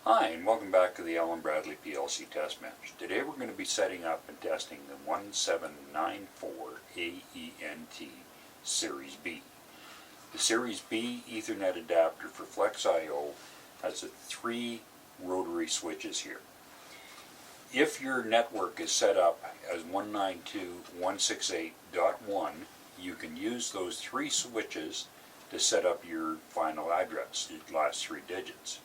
Hi, and welcome back to the Allen Bradley PLC Test Match. Today we're going to be setting up and testing the 1794 AENT Series B. The Series B Ethernet adapter for Flex I/O has 3 rotary switches here. If your network is set up as 192.168.1, you can use those 3 switches to set up your final address, the last 3 digits.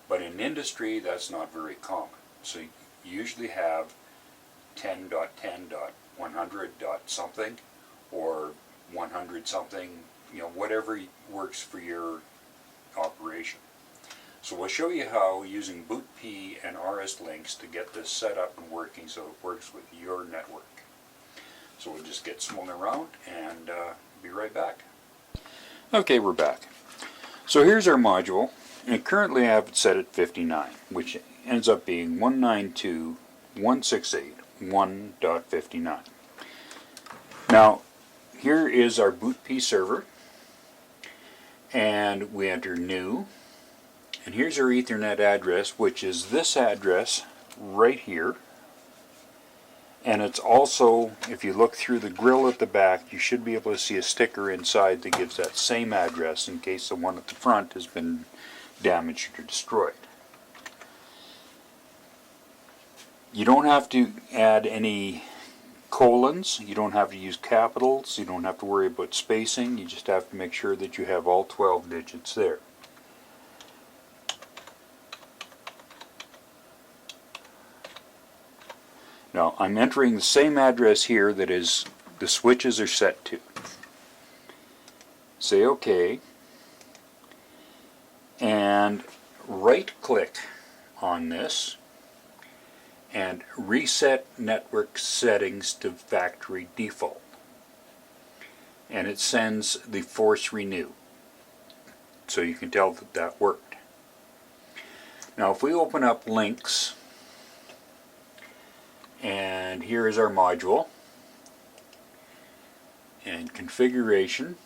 But in industry, that's not very common. So you usually have 10.10.100. something or 100 something, whatever works for your operation. So we'll show you how using BootP and RSLinx to get this set up and working so it works with your network. So we'll just get swung around and be right back. Okay, we're back. So here's our module. And currently I have it set at 59, which ends up being 192.168.1.59. Now, here is our BootP server, and we enter new, and here's our Ethernet address, which is this address right here. And it's also, if you look through the grill at the back, you should be able to see a sticker inside that gives that same address in case the one at the front has been damaged or destroyed. You don't have to add any colons, you don't have to use capitals, you don't have to worry about spacing, you just have to make sure that you have all 12 digits there. Now I'm entering the same address here that is the switches are set to. Say OK. And right click on this and reset network settings to factory default, and it sends the force renew, so you can tell that that worked. Now if we open up Links, and here is our module and configuration,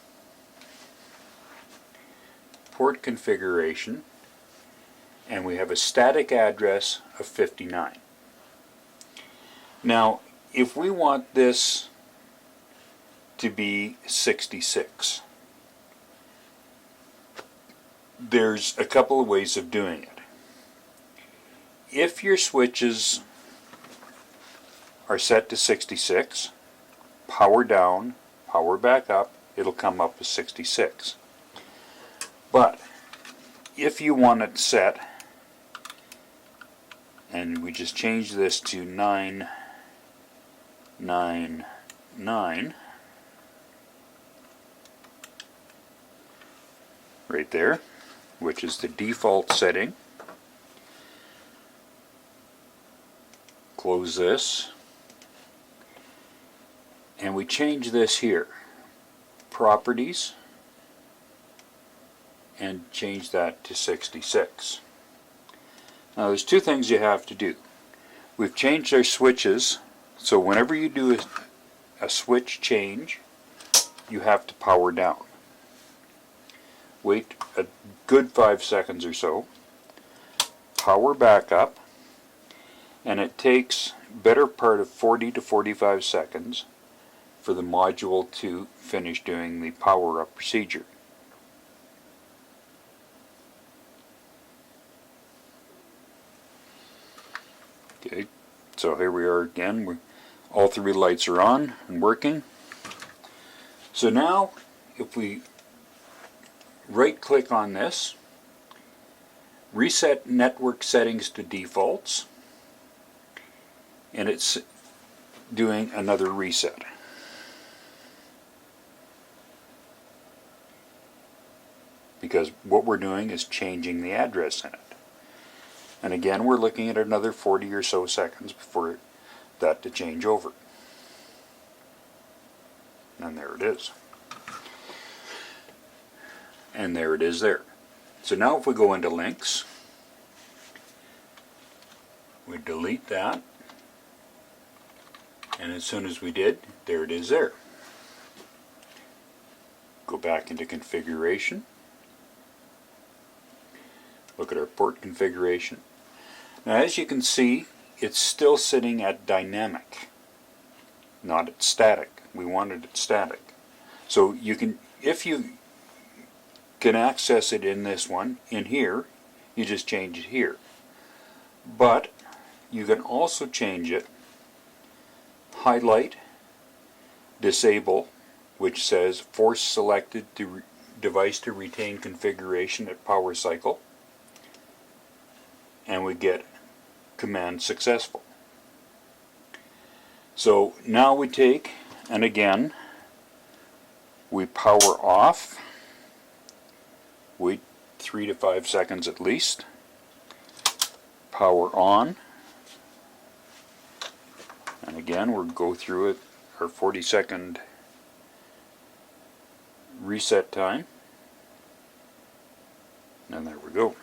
port configuration, and we have a static address of 59. Now if we want this to be 66, there's a couple of ways of doing it. If your switches are set to 66, power down, power back up, it'll come up as 66. But if you want it set, and we just change this to 999 right there, which is the default setting. Close this, and we change this here, properties, and change that to 66. Now there's 2 things you have to do. We've changed our switches, so whenever you do a switch change, you have to power down. Wait a good 5 seconds or so, power back up, and it takes better part of 40 to 45 seconds for the module to finish doing the power up procedure. Okay, so here we are again. All 3 lights are on and working. So now, if we right click on this, reset network settings to defaults, and it's doing another reset. Because what we're doing is changing the address in it. And again, we're looking at another 40 or so seconds before that to change over. And there it is. And there it is there. So now if we go into Links, we delete that, and as soon as we did, there it is there. Go back into configuration, Look at our port configuration. Now as you can see, it's still sitting at dynamic, not at static. We wanted it static. So you can, if you can access it in this one, in here, you just change it here. But you can also change it, highlight, disable, which says force selected device to retain configuration at power cycle, and we get command successful. So now we take, and again, we power off, wait 3 to 5 seconds at least, power on, and again we'll go through it, our 40-second reset time, and there we go,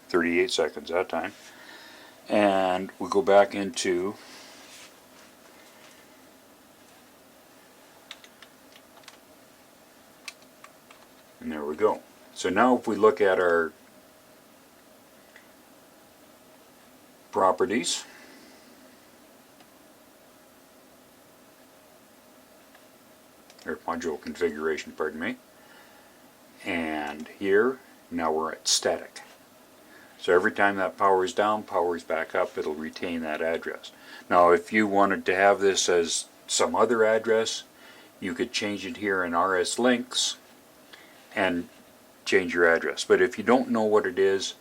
38 seconds that time, and we go back into and there we go. So now if we look at our properties, or module configuration, pardon me, and here now we're at static. So every time that powers down, powers back up, it'll retain that address. Now if you wanted to have this as some other address, you could change it here in RSLinx and change your address. But if you don't know what it is,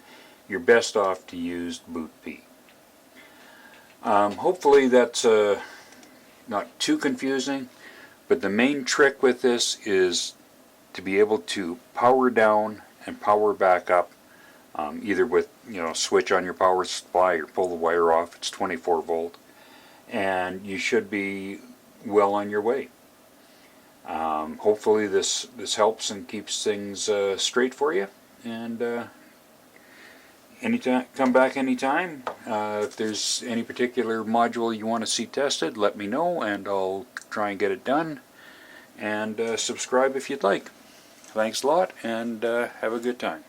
you're best off to use BootP. Hopefully that's not too confusing, but the main trick with this is to be able to power down and power back up, either with, switch on your power supply or pull the wire off. It's 24 volt, and you should be well on your way. Hopefully this helps and keeps things straight for you, and anytime, come back anytime. If there's any particular module you want to see tested, let me know and I'll try and get it done, and subscribe if you'd like. Thanks a lot, and have a good time.